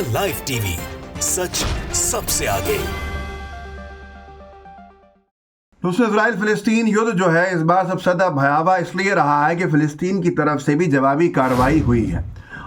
The live TV, सच सबसे आगे। दोस्तों, इजराइल फिलिस्तीन युद्ध जो है इस बार सबसे ज़्यादा भयावह इसलिए रहा है कि फिलिस्तीन की तरफ से भी जवाबी कार्रवाई हुई है।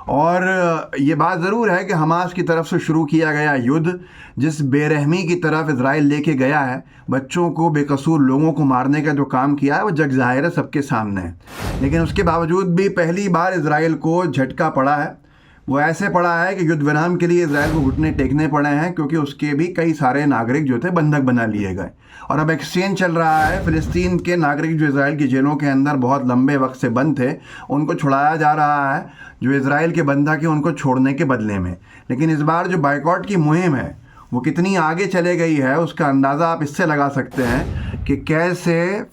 और ये बात ज़रूर है कि हमास की तरफ से शुरू किया गया युद्ध जिस बेरहमी की तरफ इजराइल लेके गया है, बच्चों को, बेकसूर लोगों को मारने का जो काम किया है वो जग ज़ाहिर है, सबके सामने है। लेकिन उसके बावजूद भी पहली बार इजराइल को झटका पड़ा है। वो ऐसे पड़ा है कि युद्ध विराम के लिए इजराइल को घुटने टेकने पड़े हैं, क्योंकि उसके भी कई सारे नागरिक जो थे बंधक बना लिए गए। और अब एक्सचेंज चल रहा है। फिलिस्तीन के नागरिक जो इजराइल की जेलों के अंदर बहुत लंबे वक्त से बंद थे, उनको छुड़ाया जा रहा है, जो इजराइल के बंधक हैं उनको छोड़ने के बदले में। लेकिन इस बार जो बायकॉट की मुहिम है वो कितनी आगे चले गई है, उसका अंदाज़ा आप इससे लगा सकते हैं कि कैसे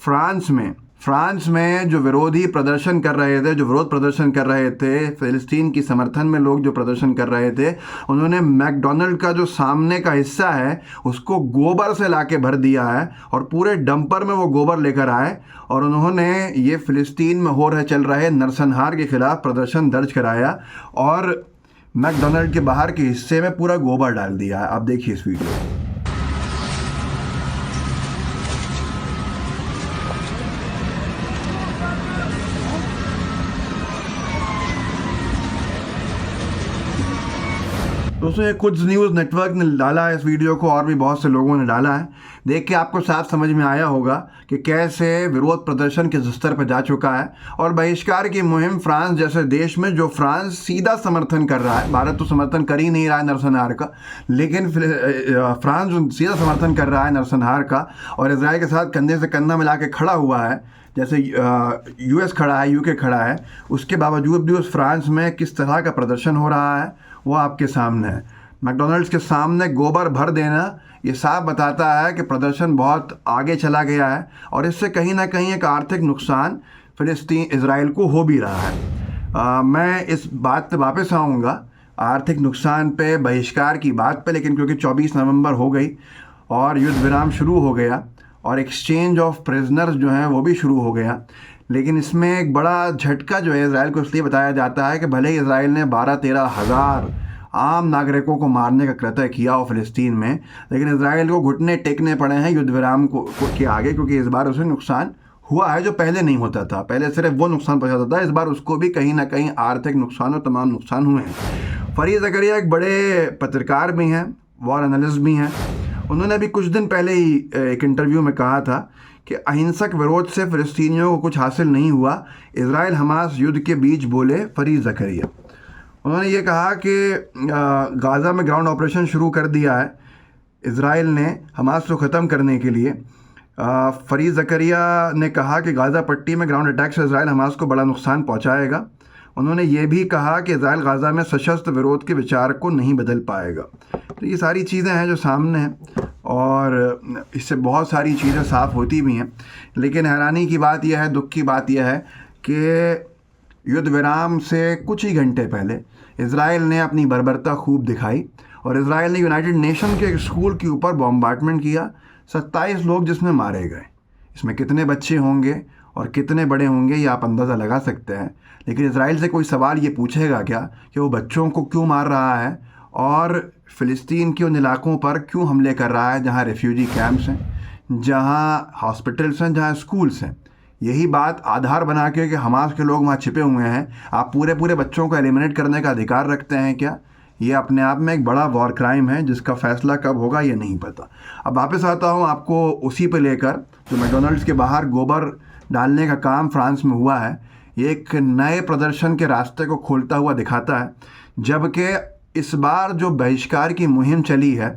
फ्रांस में जो विरोधी प्रदर्शन कर रहे थे, जो विरोध प्रदर्शन कर रहे थे, फिलिस्तीन की समर्थन में लोग जो प्रदर्शन कर रहे थे, उन्होंने मैकडोनल्ड का जो सामने का हिस्सा है उसको गोबर से लाके भर दिया है और पूरे डंपर में वो गोबर लेकर आए और उन्होंने ये फिलिस्तीन में हो रहे चल रहे नरसंहार के खिलाफ प्रदर्शन दर्ज कराया और मैकडोनल्ड के बाहर के हिस्से में पूरा गोबर डाल दिया है। आप देखिए इस वीडियो। दोस्तों, ये कुछ न्यूज़ नेटवर्क ने डाला है इस वीडियो को, और भी बहुत से लोगों ने डाला है। देख के आपको साफ समझ में आया होगा कि कैसे विरोध प्रदर्शन किस स्तर पर जा चुका है। और बहिष्कार की मुहिम फ्रांस जैसे देश में, जो फ्रांस सीधा समर्थन कर रहा है, भारत तो समर्थन कर ही नहीं रहा है नरसंहार का, लेकिन फ्रांस जो सीधा समर्थन कर रहा है नरसंहार का और इसराइल के साथ कंधे से कंधा मिला के खड़ा हुआ है, जैसे यूएस खड़ा है, यूके खड़ा है, उसके बावजूद भी उस फ्रांस में किस तरह का प्रदर्शन हो रहा है वो आपके सामने है। मैकडोनल्ड्स के सामने गोबर भर देना ये साफ बताता है कि प्रदर्शन बहुत आगे चला गया है और इससे कहीं ना कहीं एक आर्थिक नुकसान फिलिस्तीन इजराइल को हो भी रहा है। मैं इस बात पे वापस आऊँगा, आर्थिक नुकसान पे, बहिष्कार की बात पे, लेकिन क्योंकि 24 नवंबर हो गई और युद्ध विराम शुरू हो गया और एक्सचेंज ऑफ प्रिजनर्स जो हैं वो भी शुरू हो गया। लेकिन इसमें एक बड़ा झटका जो है इजराइल को इसलिए बताया जाता है कि भले ही इजराइल ने 12-13 हज़ार आम नागरिकों को मारने का कृत्य किया हो फिलिस्तीन में, लेकिन इजराइल को घुटने टेकने पड़े हैं युद्ध विराम के आगे, क्योंकि इस बार उसे नुकसान हुआ है जो पहले नहीं होता था। पहले सिर्फ वो नुकसान पहुँचाता था, इस बार उसको भी कहीं ना कहीं आर्थिक नुकसान और तमाम नुकसान हुए हैं। फरीद ज़करिया एक बड़े पत्रकार भी हैं, वॉर एनालिस्ट भी हैं। उन्होंने अभी कुछ दिन पहले ही एक इंटरव्यू में कहा था कि अहिंसक विरोध से फ़िलिस्तीनियों को कुछ हासिल नहीं हुआ, इजराइल हमास युद्ध के बीच, बोले फरीद ज़करिया। उन्होंने ये कहा कि गाज़ा में ग्राउंड ऑपरेशन शुरू कर दिया है इजराइल ने हमास को ख़त्म करने के लिए। फरीद ज़करिया ने कहा कि गाज़ा पट्टी में ग्राउंड अटैक से इजराइल हमास को बड़ा नुकसान पहुँचाएगा। उन्होंने ये भी कहा कि इजराइल गाज़ा में सशस्त्र विरोध के विचार को नहीं बदल पाएगा। तो ये सारी चीज़ें हैं जो सामने हैं और इससे बहुत सारी चीज़ें साफ़ होती भी हैं। लेकिन हैरानी की बात यह है, दुख की बात यह है कि युद्ध विराम से कुछ ही घंटे पहले इजराइल ने अपनी बर्बरता खूब दिखाई और इजराइल ने यूनाइटेड नेशन के एक स्कूल के ऊपर बॉम्बार्डमेंट किया। 27 लोग जिसमें मारे गए। इसमें कितने बच्चे होंगे और कितने बड़े होंगे ये आप अंदाज़ा लगा सकते हैं। लेकिन इजराइल से कोई सवाल ये पूछेगा क्या कि वो बच्चों को क्यों मार रहा है और फ़िलिस्तीन के उन इलाकों पर क्यों हमले कर रहा है जहाँ रेफ्यूजी कैंप्स हैं, जहाँ हॉस्पिटल्स हैं, जहाँ स्कूल्स हैं। यही बात आधार बना के कि हमास के लोग वहाँ छिपे हुए हैं, आप पूरे बच्चों को एलिमिनेट करने का अधिकार रखते हैं क्या? ये अपने आप में एक बड़ा वॉर क्राइम है जिसका फ़ैसला कब होगा ये नहीं पता। अब वापस आता हूँ आपको उसी पे लेकर, जो मैकडोनल्ड्स के बाहर गोबर डालने का काम फ्रांस में हुआ है, ये एक नए प्रदर्शन के रास्ते को खोलता हुआ दिखाता है। जबकि इस बार जो बहिष्कार की मुहिम चली है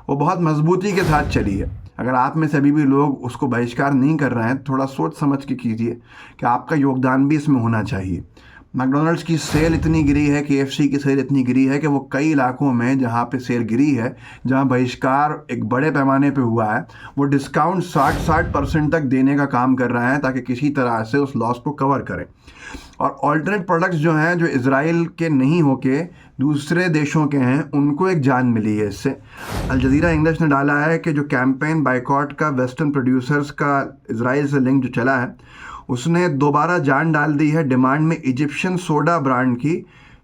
वो बहुत मजबूती के साथ चली है। अगर आप में से अभी भी लोग उसको बहिष्कार नहीं कर रहे हैं, थोड़ा सोच समझ के कीजिए कि आपका योगदान भी इसमें होना चाहिए। मैकडोनल्ड्स की सेल इतनी गिरी है, KFC की सेल इतनी गिरी है कि वो कई इलाकों में जहाँ पे सेल गिरी है, जहाँ बहिष्कार एक बड़े पैमाने पे हुआ है, वो डिस्काउंट 60% तक देने का काम कर रहे हैं ताकि किसी तरह से उस लॉस को कवर करें। और ऑल्टरनेट प्रोडक्ट्स जो हैं, जो इजराइल के नहीं होके दूसरे देशों के हैं, उनको एक जान मिली है इससे। अल जज़ीरा इंग्लिश ने डाला है कि जो कैंपेन बाइकॉट का वेस्टर्न प्रोड्यूसर्स का इजराइल से लिंक जो चला है, उसने दोबारा जान डाल दी है डिमांड में इजिप्शियन सोडा ब्रांड की,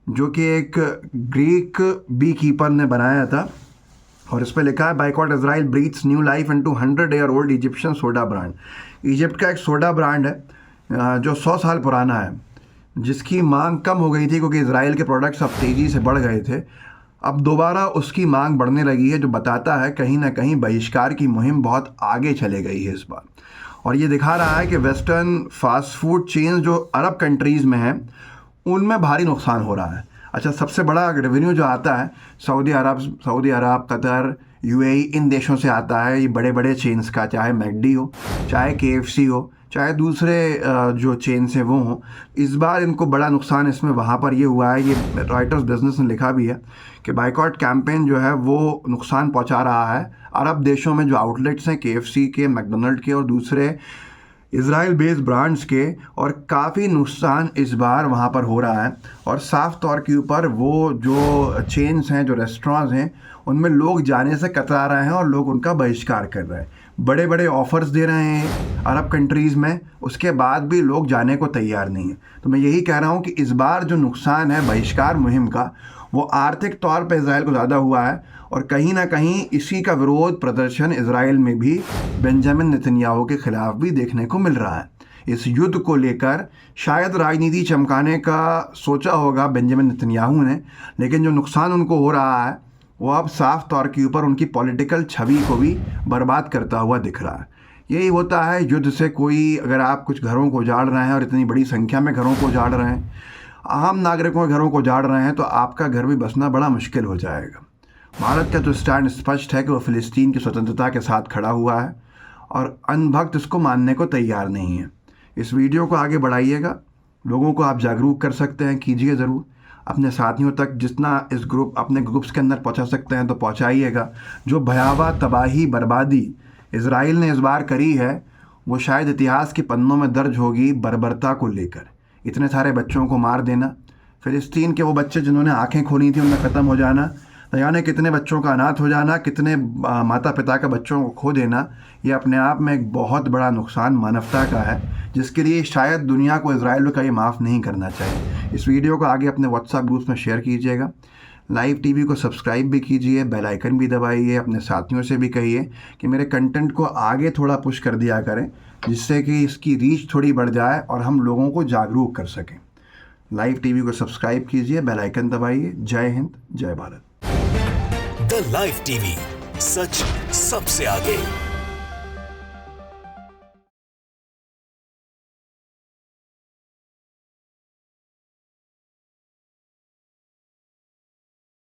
जो कि एक ग्रीक बी कीपर ने बनाया था, और इस पर लिखा है boycott Israel breathes new life into 100 year old Egyptian soda brand. Egypt का एक सोडा ब्रांड है जो 100 साल पुराना है, जिसकी मांग कम हो गई थी क्योंकि इजराइल के प्रोडक्ट्स अब तेज़ी से बढ़ गए थे। अब दोबारा उसकी मांग बढ़ने लगी है, जो बताता है कहीं ना कहीं बहिष्कार की मुहिम बहुत आगे चले गई है इस बार। और ये दिखा रहा है कि वेस्टर्न फास्ट फूड चेन्स जो अरब कंट्रीज़ में हैं उनमें भारी नुकसान हो रहा है। अच्छा, सबसे बड़ा रेवेन्यू जो आता है सऊदी अरब, कतर, यूएई, इन देशों से आता है ये बड़े बड़े चेन्स का, चाहे मैकडी हो, चाहे केएफसी हो, चाहे दूसरे जो चेन्स हैं वो हों। इस बार इनको बड़ा नुकसान इसमें वहाँ पर ये हुआ है। ये रॉयटर्स बिजनेस ने लिखा भी है कि बाइकॉट कैंपेन जो है वो नुकसान पहुँचा रहा है अरब देशों में जो आउटलेट्स हैं केएफसी के, मैकडोनल्ड के और दूसरे इज़राइल बेस्ड ब्रांड्स के, और काफ़ी नुकसान इस बार वहाँ पर हो रहा है। और साफ़ तौर के ऊपर वो जो चेन्स हैं, जो रेस्टोरेंट्स हैं, उनमें लोग जाने से कतरा रहे हैं और लोग उनका बहिष्कार कर रहे हैं। बड़े बड़े ऑफ़र्स दे रहे हैं अरब कंट्रीज़ में, उसके बाद भी लोग जाने को तैयार नहीं हैं। तो मैं यही कह रहा हूँ कि इस बार जो नुकसान है बहिष्कार मुहिम का, वो आर्थिक तौर पर इज़राइल को ज़्यादा हुआ है, और कहीं ना कहीं इसी का विरोध प्रदर्शन इज़राइल में भी बेंजामिन नेतन्याहू के खिलाफ भी देखने को मिल रहा है। इस युद्ध को लेकर शायद राजनीति चमकाने का सोचा होगा बेंजामिन नेतन्याहू ने, लेकिन जो नुकसान उनको हो रहा है वो अब साफ तौर के ऊपर उनकी पॉलिटिकल छवि को भी बर्बाद करता हुआ दिख रहा है। यही होता है युद्ध से। कोई, अगर आप कुछ घरों को उजाड़ रहे हैं और इतनी बड़ी संख्या में घरों को उजाड़ रहे हैं, आम नागरिकों के घरों को उजाड़ रहे हैं, तो आपका घर भी बसना बड़ा मुश्किल हो जाएगा। भारत का तो स्टैंड स्पष्ट है कि वो फ़िलिस्तीन की स्वतंत्रता के साथ खड़ा हुआ है, और अन्य इसको मानने को तैयार नहीं है। इस वीडियो को आगे बढ़ाइएगा, लोगों को आप जागरूक कर सकते हैं, कीजिए ज़रूर। अपने साथियों तक जितना अपने ग्रुप्स के अंदर पहुंचा सकते हैं तो पहुंचाइएगा। जो भयावह तबाही बर्बादी इज़राइल ने इस बार करी है वो शायद इतिहास के पन्नों में दर्ज होगी बर्बरता को लेकर। इतने सारे बच्चों को मार देना, फ़िलिस्तीन के वो बच्चे जिन्होंने आँखें खोली थी उनका ख़त्म हो जाना, न जाने कितने बच्चों का अनाथ हो जाना, कितने माता पिता का बच्चों को खो देना, ये अपने आप में एक बहुत बड़ा नुकसान मानवता का है, जिसके लिए शायद दुनिया को इज़राइल का ये माफ़ नहीं करना चाहिए। इस वीडियो को आगे अपने व्हाट्सएप ग्रुप्स में शेयर कीजिएगा। लाइव टीवी को सब्सक्राइब भी कीजिए, बेल आइकन भी दबाइए। अपने साथियों से भी कहिए कि मेरे कंटेंट को आगे थोड़ा पुश कर दिया करें, जिससे कि इसकी रीच थोड़ी बढ़ जाए और हम लोगों को जागरूक कर सकें। लाइव टीवी को सब्सक्राइब कीजिए, बेल आइकन दबाइए। जय हिंद, जय भारत। द लाइव टीवी, सच सबसे आगे।